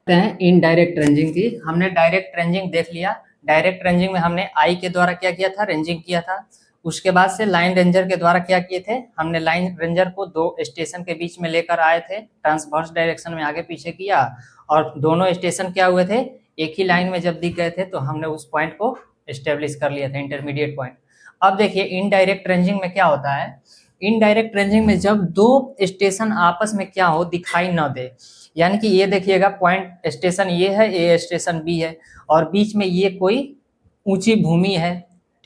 हैं indirect ranging की। हमने डायरेक्ट रेंजिंग देख लिया। डायरेक्ट रेंजिंग में हमने आई के द्वारा क्या किया था, रेंजिंग किया था। उसके बाद से लाइन रेंजर के द्वारा क्या किए थे, हमने लाइन रेंजर को दो स्टेशन के बीच में लेकर आए थे, ट्रांसवर्स डायरेक्शन में आगे पीछे किया, और दोनों स्टेशन क्या हुए थे, एक ही लाइन में जब दिख गए थे तो हमने उस पॉइंट को एस्टेब्लिश कर लिया था, इंटरमीडिएट पॉइंट। अब देखिए इनडायरेक्ट रेंजिंग में क्या होता है, इनडायरेक्ट रेंजिंग में जब दो स्टेशन आपस में क्या हो, दिखाई न दे, यानी कि ये देखिएगा पॉइंट स्टेशन ये है, ये स्टेशन बी है, और बीच में ये कोई ऊंची भूमि है,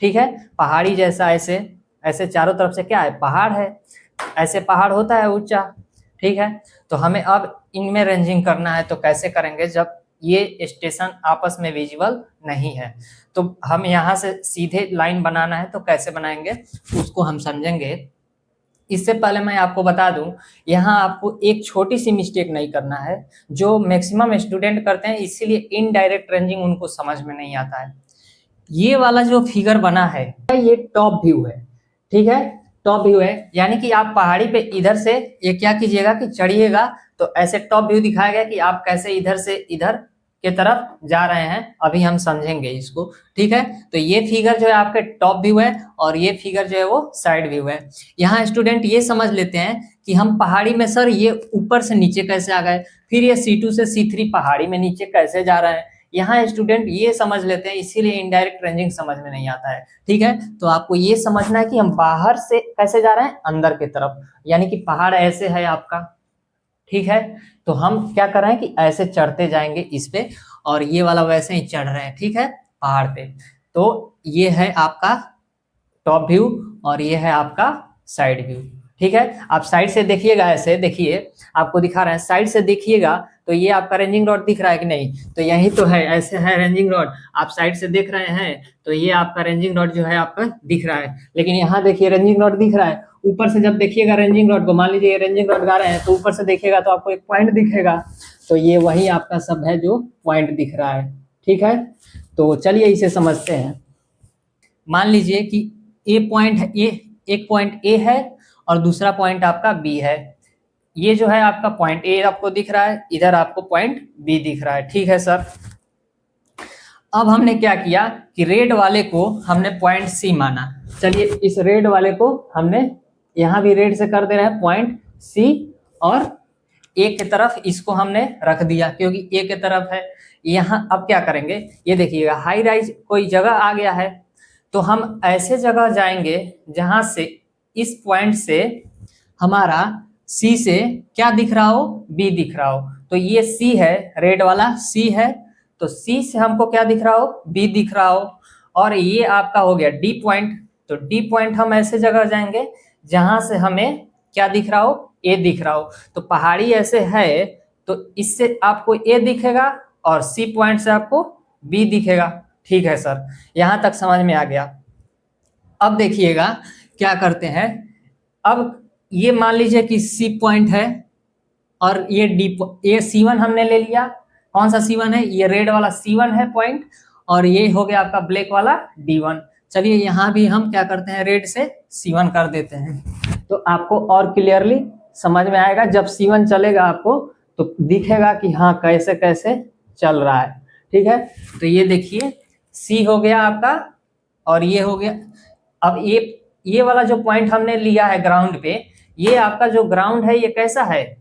ठीक है, पहाड़ी जैसा, ऐसे ऐसे चारों तरफ से क्या है, पहाड़ है, ऐसे पहाड़ होता है ऊंचा, ठीक है। तो हमें अब इनमें रेंजिंग करना है, तो कैसे करेंगे, जब ये स्टेशन आपस में विजिबल नहीं है, तो हम यहाँ से सीधे लाइन बनाना है, तो कैसे बनाएंगे उसको हम समझेंगे। इससे पहले मैं आपको बता दूं, यहाँ आपको एक छोटी सी मिस्टेक नहीं करना है, जो मैक्सिमम स्टूडेंट करते हैं, इसीलिए इनडायरेक्ट रेंजिंग उनको समझ में नहीं आता है। ये वाला जो फिगर बना है ये टॉप व्यू है, ठीक है, टॉप व्यू है, यानी कि आप पहाड़ी पे इधर से ये क्या कीजिएगा कि चढ़िएगा, तो ऐसे टॉप व्यू दिखाया गया कि आप कैसे इधर से इधर के तरफ जा रहे हैं, अभी हम समझेंगे इसको, ठीक है। तो ये फिगर जो है आपके टॉप व्यू है, और ये फिगर जो है वो साइड व्यू है। यहाँ स्टूडेंट ये समझ लेते हैं कि हम पहाड़ी में सर ये ऊपर से नीचे कैसे आ गए, फिर ये C2 से C3 पहाड़ी में नीचे कैसे जा रहे हैं, यहाँ स्टूडेंट ये समझ लेते हैं, इसीलिए इनडायरेक्ट रेंजिंग समझ में नहीं आता है, ठीक है। तो आपको ये समझना है कि हम बाहर से कैसे जा रहे हैं, अंदर की तरफ, यानी कि पहाड़ ऐसे है आपका, ठीक है, तो हम क्या कर रहे हैं कि ऐसे चढ़ते जाएंगे इस पे, और ये वाला वैसे ही चढ़ रहे हैं, ठीक है, पहाड़ पे। तो ये है आपका टॉप व्यू, और ये है आपका साइड व्यू, ठीक है। आप साइड से देखिएगा, ऐसे देखिए, आपको दिखा रहे हैं, साइड से देखिएगा तो ये आपका रेंजिंग रॉड दिख रहा है कि नहीं, तो यही तो है, ऐसे है रेंजिंग रॉड, आप साइड से देख रहे हैं तो ये आपका रेंजिंग रॉड जो है आपका दिख रहा है, लेकिन यहाँ देखिए रेंजिंग रॉड दिख रहा है, ऊपर से जब देखिएगा रेंजिंग रॉड को, मान लीजिए रेंजिंग रॉड गा रहे हैं, तो ऊपर से देखिएगा तो आपको एक पॉइंट दिखेगा, तो ये वही आपका सब है जो पॉइंट दिख रहा है, ठीक है। तो चलिए इसे समझते हैं। मान लीजिए कि ए पॉइंट है, ये एक पॉइंट ए है और दूसरा पॉइंट आपका बी है, ये जो है आपका पॉइंट ए आपको दिख रहा है, इधर आपको पॉइंट बी दिख रहा है, ठीक है सर। अब हमने क्या किया कि रेड वाले को हमने पॉइंट सी माना, चलिए इस रेड वाले को हमने यहां भी रेड से कर दे रहे हैं पॉइंट सी, और ए के तरफ इसको हमने रख दिया क्योंकि ए के तरफ है। यहाँ अब क्या करेंगे, ये देखिएगा हाई राइज कोई जगह आ गया है, तो हम ऐसे जगह जाएंगे जहां से इस पॉइंट से हमारा सी से क्या दिख रहा हो, बी दिख रहा हो, तो ये सी है, रेड वाला सी है, तो सी से हमको क्या दिख रहा हो, बी दिख रहा हो, और ये आपका हो गया डी पॉइंट, तो डी पॉइंट हम ऐसे जगह जाएंगे जहां से हमें क्या दिख रहा हो, ए दिख रहा हो, तो पहाड़ी ऐसे है, तो इससे आपको ए दिखेगा और सी पॉइंट से आपको बी दिखेगा, ठीक है सर, यहां तक समझ में आ गया। अब देखिएगा क्या करते हैं, अब ये मान लीजिए कि सी पॉइंट है, और ये डी, ये C1 हमने ले लिया, कौन सा C1 है, ये रेड वाला C1 है पॉइंट, और ये हो गया आपका ब्लैक वाला D1। चलिए यहाँ भी हम क्या करते हैं, रेड से C1 कर देते हैं, तो आपको और क्लियरली समझ में आएगा, जब C1 चलेगा आपको तो दिखेगा कि हाँ कैसे कैसे चल रहा है, ठीक है। तो ये देखिए C हो गया आपका, और ये हो गया। अब ये वाला जो पॉइंट हमने लिया है ग्राउंड पे, ये आपका जो ग्राउंड है ये कैसा है,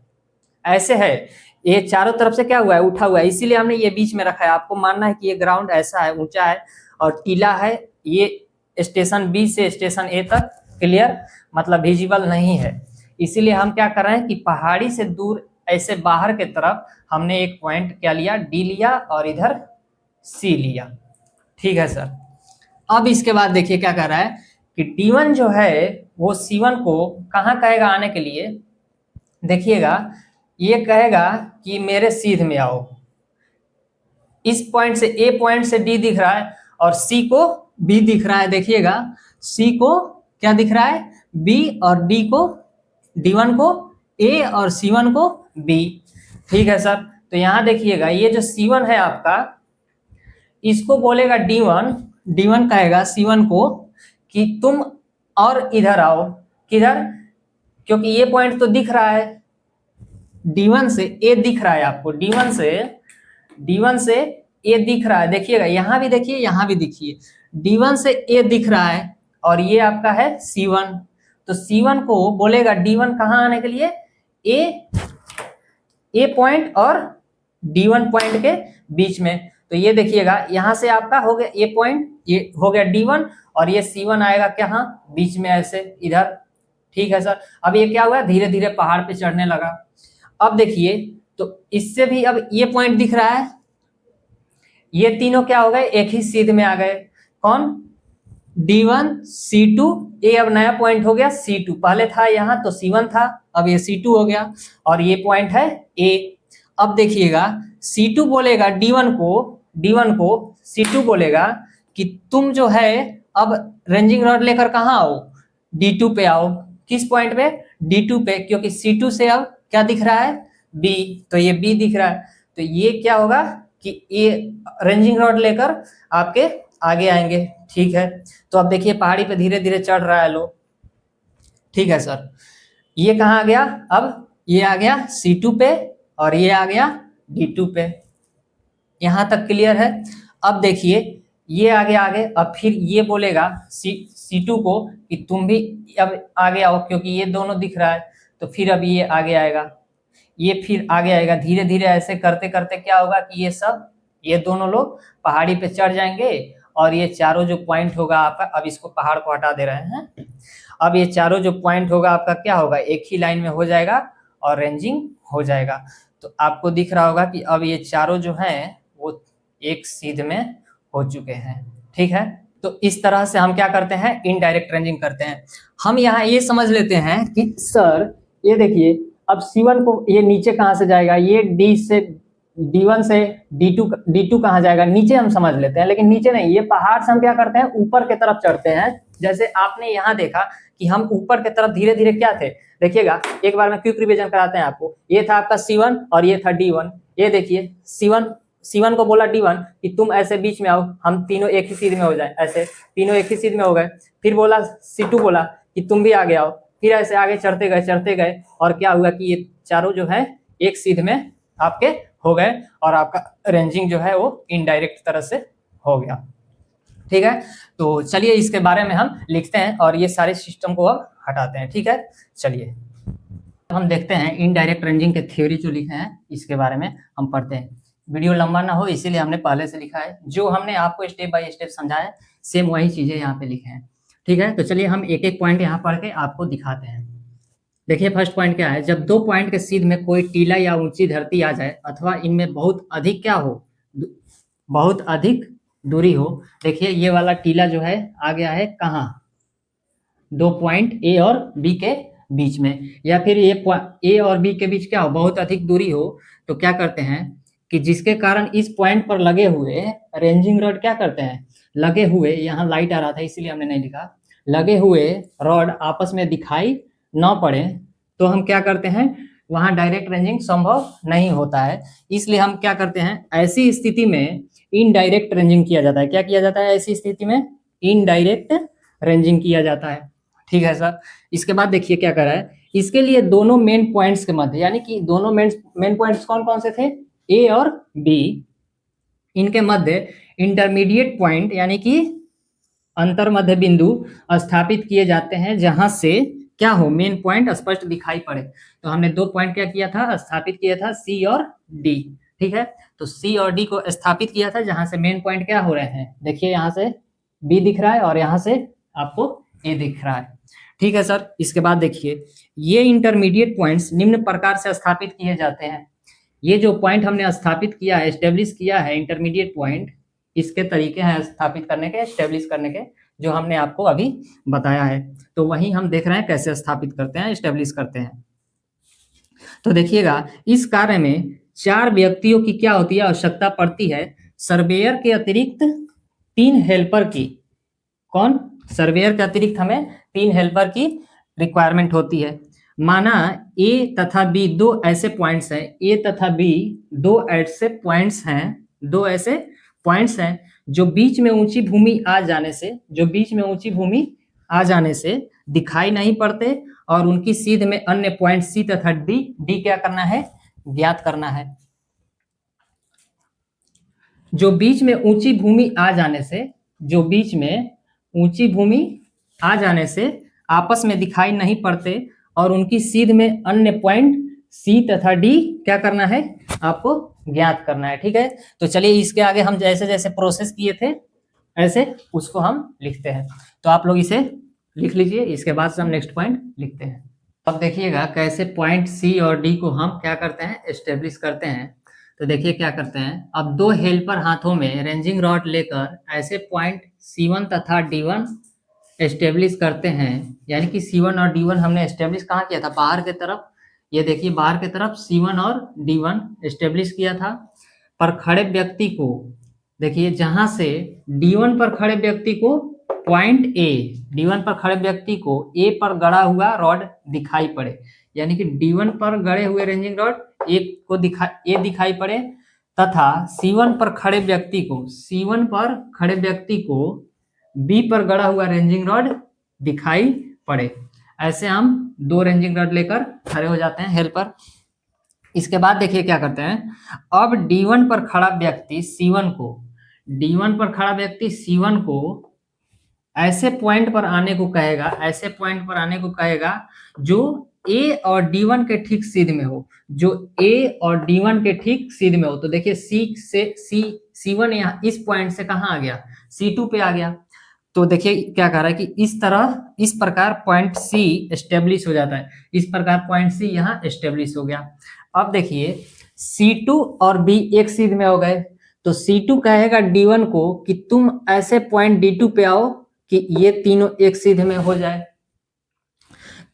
ऐसे है, ये चारों तरफ से क्या हुआ है, उठा हुआ है, इसीलिए हमने ये बीच में रखा है, आपको मानना है कि ये ग्राउंड ऐसा है, ऊंचा है और टीला है, ये स्टेशन बी से स्टेशन ए तक क्लियर मतलब विजिबल नहीं है, इसीलिए हम क्या कर रहे हैं कि पहाड़ी से दूर ऐसे बाहर के तरफ हमने एक पॉइंट क्या लिया, डी लिया, और इधर सी लिया, ठीक है सर। अब इसके बाद देखिए क्या कर रहा है कि D1 जो है वो C1 को कहाँ कहेगा आने के लिए, देखिएगा ये कहेगा कि मेरे सीध में आओ, इस पॉइंट से ए पॉइंट से डी दिख रहा है और सी को बी दिख रहा है, देखिएगा सी को क्या दिख रहा है, बी, और डी को, D1 को ए और C1 को बी, ठीक है सर। तो यहां देखिएगा ये जो C1 है आपका, इसको बोलेगा D1, D1 कहेगा C1 को कि तुम और इधर आओ, किधर, क्योंकि ये पॉइंट तो दिख रहा है, D1 से ए दिख रहा है आपको, D1 से D1 से ए दिख रहा है, देखिएगा यहां भी देखिए, यहां भी दिखिए, D1 से ए दिख रहा है और ये आपका है C1। तो C1 को बोलेगा D1 कहां आने के लिए, ए पॉइंट और D1 पॉइंट के बीच में। तो ये देखिएगा यहां से आपका हो गया ए पॉइंट, ये हो गया D1 और ये C1 आएगा क्या, बीच में ऐसे इधर। ठीक है सर। अब ये क्या हुआ, धीरे धीरे पहाड़ पे चढ़ने लगा। अब देखिए तो इससे भी अब ये पॉइंट दिख रहा है, ये तीनों क्या हो गए, एक ही सीध में आ गए। कौन, D1 C2, ये अब नया पॉइंट हो गया C2, पहले था यहाँ तो C1 था, अब ये C2 हो गया और ये पॉइंट है A। अब देखिएगा C2 बोलेगा D1 को C2 बोलेगा कि तुम जो है अब रेंजिंग रॉड लेकर कहाँ आओ, D2 पे आओ। किस पॉइंट पे, D2 पे, क्योंकि C2 से अब क्या दिख रहा है, B, तो ये B दिख रहा है। तो ये क्या होगा कि ये रेंजिंग रॉड लेकर आपके आगे आएंगे। ठीक है। तो अब देखिए पहाड़ी पे धीरे धीरे चढ़ रहा है लोग। ठीक है सर। ये कहाँ आ गया, अब ये आ गया C2 पे और ये आ गया D2 पे। यहां तक क्लियर है। अब देखिए ये आगे, अब फिर ये बोलेगा C2 को कि तुम भी अब आगे आओ, क्योंकि ये दोनों दिख रहा है। तो फिर अब ये आगे आएगा, ये फिर आगे आएगा, धीरे धीरे ऐसे करते करते क्या होगा कि ये दोनों लोग पहाड़ी पे चढ़ जाएंगे और ये चारों जो पॉइंट होगा आपका, अब इसको पहाड़ को हटा दे रहे हैं, अब ये चारों जो पॉइंट होगा आपका क्या होगा, एक ही लाइन में हो जाएगा और रेंजिंग हो जाएगा। तो आपको दिख रहा होगा कि अब ये चारों जो हैं वो एक सीध में हो चुके हैं। ठीक है। तो इस तरह से हम क्या करते हैं, इनडायरेक्ट रेंजिंग करते हैं। हम यहाँ ये समझ लेते हैं कि सर ये देखिए अब C1 को ये नीचे कहाँ से जाएगा, ये D1 से D2 कहाँ जाएगा, नीचे हम समझ लेते हैं, लेकिन नीचे नहीं, ये पहाड़ से हम क्या करते हैं, ऊपर की तरफ चढ़ते हैं। जैसे आपने यहाँ देखा कि हम ऊपर की तरफ धीरे धीरे क्या थे, देखिएगा एक बार में क्विक रिवीजन कराते हैं आपको। ये था आपका C1 और ये था D1। ये देखिए C1 को बोला D1 कि तुम ऐसे बीच में आओ, हम तीनों एक ही सीध में हो जाए, ऐसे तीनों एक ही सीध में हो गए। फिर बोला C2 बोला कि तुम भी आगे आओ, फिर ऐसे आगे चढ़ते गए और क्या हुआ कि ये चारों जो है एक सीध में आपके हो गए और आपका रेंजिंग जो है वो इनडायरेक्ट तरह से हो गया। ठीक है। तो चलिए इसके बारे में हम लिखते हैं और ये सारे सिस्टम को अब हटाते हैं। ठीक है। चलिए हम देखते हैं इनडायरेक्ट रेंजिंग के थ्योरी जो लिखे हैं इसके बारे में हम पढ़ते हैं। वीडियो लंबा ना हो इसीलिए हमने पहले से लिखा है, जो हमने आपको स्टेप बाय स्टेप समझाया सेम वही चीजें यहाँ पे लिखे हैं। ठीक है। तो चलिए हम एक एक पॉइंट यहाँ पढ़ के आपको दिखाते हैं। देखिए फर्स्ट पॉइंट क्या है, जब दो पॉइंट के सीध में कोई टीला या ऊंची धरती आ जाए अथवा इनमें बहुत अधिक क्या हो, बहुत अधिक दूरी हो। देखिए ये वाला टीला जो है आ गया है कहाँ, दो पॉइंट ए और बी के बीच में, या फिर ये ए और बी के बीच क्या हो, बहुत अधिक दूरी हो। तो क्या करते हैं कि जिसके कारण इस पॉइंट पर लगे हुए रेंजिंग रॉड क्या करते हैं, लगे हुए, यहाँ लाइट आ रहा था इसलिए हमने नहीं लिखा, लगे हुए रॉड आपस में दिखाई न पड़े तो हम क्या करते हैं, वहां डायरेक्ट रेंजिंग संभव नहीं होता है। इसलिए हम क्या करते हैं, ऐसी स्थिति में इनडायरेक्ट रेंजिंग किया जाता है। क्या किया जाता है ऐसी स्थिति में, इनडायरेक्ट रेंजिंग किया जाता है। ठीक है सर। इसके बाद देखिए क्या कर रहा है, इसके लिए दोनों मेन पॉइंट्स के मध्य, यानी कि दोनों मेन पॉइंट्स कौन कौन से थे, ए और बी, इनके मध्य इंटरमीडिएट पॉइंट यानी कि अंतर मध्य बिंदु स्थापित किए जाते हैं, जहां से क्या हो, मेन पॉइंट स्पष्ट दिखाई पड़े। तो हमने दो पॉइंट क्या किया था, स्थापित किया था, सी और डी। ठीक है। तो सी और डी को स्थापित किया था जहां से मेन पॉइंट क्या हो रहे हैं, देखिए यहां से बी दिख रहा है और यहां से आपको ए दिख रहा है। ठीक है सर। इसके बाद देखिए ये इंटरमीडिएट पॉइंट्स निम्न प्रकार से स्थापित किए जाते हैं। ये जो पॉइंट हमने स्थापित किया है, एस्टेब्लिश किया है इंटरमीडिएट पॉइंट, इसके तरीके हैं स्थापित करने के, एस्टेब्लिश करने के, जो हमने आपको अभी बताया है। तो वही हम देख रहे हैं कैसे स्थापित करते हैं, एस्टेब्लिश करते हैं। तो देखिएगा इस कार्य में 4 व्यक्तियों की क्या होती है, आवश्यकता पड़ती है। सर्वेयर के अतिरिक्त 3 हेल्पर की, कौन, सर्वेयर के अतिरिक्त हमें 3 हेल्पर की रिक्वायरमेंट होती है। माना ए तथा बी दो ऐसे पॉइंट्स हैं, ए तथा बी दो ऐसे पॉइंट्स हैं, दो ऐसे पॉइंट्स हैं जो बीच में ऊंची भूमि आ जाने से, जो बीच में ऊंची भूमि आ जाने से दिखाई नहीं पड़ते और उनकी सीध में अन्य पॉइंट सी तथा डी, डी क्या करना है, ज्ञात करना है। जो बीच में ऊंची भूमि आ जाने से, जो बीच में ऊंची भूमि आ जाने से आपस में दिखाई नहीं पड़ते और उनकी सीध में अन्य पॉइंट सी तथा डी क्या करना है, आपको ज्ञात करना है। ठीक है, तो चलिए इसके आगे हम जैसे जैसे प्रोसेस किए थे ऐसे उसको हम लिखते हैं। तो आप लोग इसे लिख लीजिए, इसके बाद से हम नेक्स्ट पॉइंट लिखते हैं। अब देखिएगा कैसे पॉइंट सी और डी को हम क्या करते हैं, एस्टेब्लिश करते हैं। तो देखिए क्या करते हैं, अब दो हेल्पर हाथों में रेंजिंग रॉड लेकर ऐसे पॉइंट C1 तथा D1 एस्टेब्लिश करते हैं। यानी कि C1 और D1 हमने एस्टेब्लिश कहाँ किया था, बाहर की तरफ। ये देखिए बाहर की तरफ C1 और D1 एस्टेब्लिश किया था। पर खड़े व्यक्ति को देखिए, जहां से D1 पर खड़े व्यक्ति को पॉइंट ए, D1 पर खड़े व्यक्ति को ए पर गड़ा हुआ रॉड दिखाई पड़े, यानी कि D1 पर गड़े हुए रेंजिंग रॉड ए दिखाई पड़े, तथा C1 पर खड़े व्यक्ति को, C1 पर खड़े व्यक्ति को बी पर गड़ा हुआ रेंजिंग रॉड दिखाई पड़े। ऐसे हम दो रेंजिंग रॉड लेकर खड़े हो जाते हैं हेल्पर। इसके बाद देखिए क्या करते हैं, अब D1 पर खड़ा व्यक्ति C1 को, D1 पर खड़ा व्यक्ति C1 को ऐसे पॉइंट पर आने को कहेगा, ऐसे पॉइंट पर आने को कहेगा जो A और D1 के ठीक सीध में हो, जो A और D1 के ठीक सीध में हो। तो देखिए C1 यहाँ इस पॉइंट से कहाँ आ गया, C2 पे आ गया। तो देखिए क्या कह रहा है कि इस तरह, इस प्रकार पॉइंट C एस्टेब्लिश हो जाता है। इस प्रकार पॉइंट C यहाँ एस्टेब्लिश हो गया। अब देखिए C2 और B एक सीध में हो गए, तो C2 कहेगा D1 को कि तुम ऐसे पॉइंट D2 पे आओ कि ये तीनों एक सीध में हो जाए।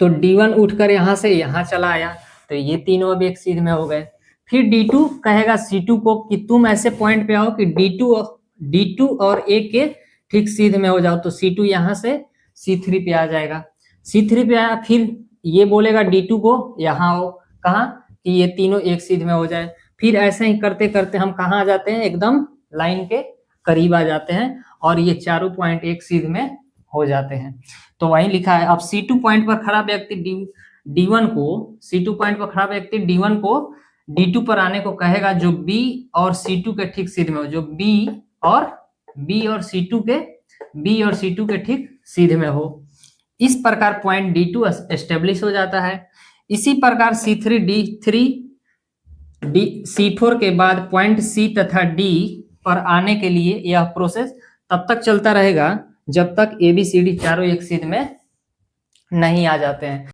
तो D1 उठकर यहाँ से यहाँ चला आया, तो ये तीनों अब एक सीध में हो गए। फिर D2 कहेगा C2 को कि तुम ऐसे पॉइंट पे आओ कि D2 और A के ठीक सीध में हो जाओ। तो C2 यहाँ से C3 पे आ जाएगा। C3 पे आया, फिर ये बोलेगा D2 को यहाँ आओ, कहाँ कि ये तीनों एक सीध में हो जाए। फिर ऐसे ही करते करते हम कहाँ आ जाते हैं, एकदम लाइन के करीब आ जाते हैं और ये चारों पॉइंट एक सीध में हो जाते हैं। तो वही लिखा है। अब C2 पॉइंट पर खड़ा व्यक्ति D1 को, C2 पॉइंट पर खड़ा व्यक्ति D1 को D2 पर आने को कहेगा जो B और C2 के ठीक सीध में हो, जो B और C2 के ठीक सीध में हो। इस प्रकार पॉइंट D2 एस्टेब्लिश हो जाता है। इसी प्रकार C4 के बाद पॉइंट C तथा D पर आने के लिए यह प्रोसेस तब तक चलता रहेगा जब तक ABCD चारों एक सीध में नहीं आ जाते हैं।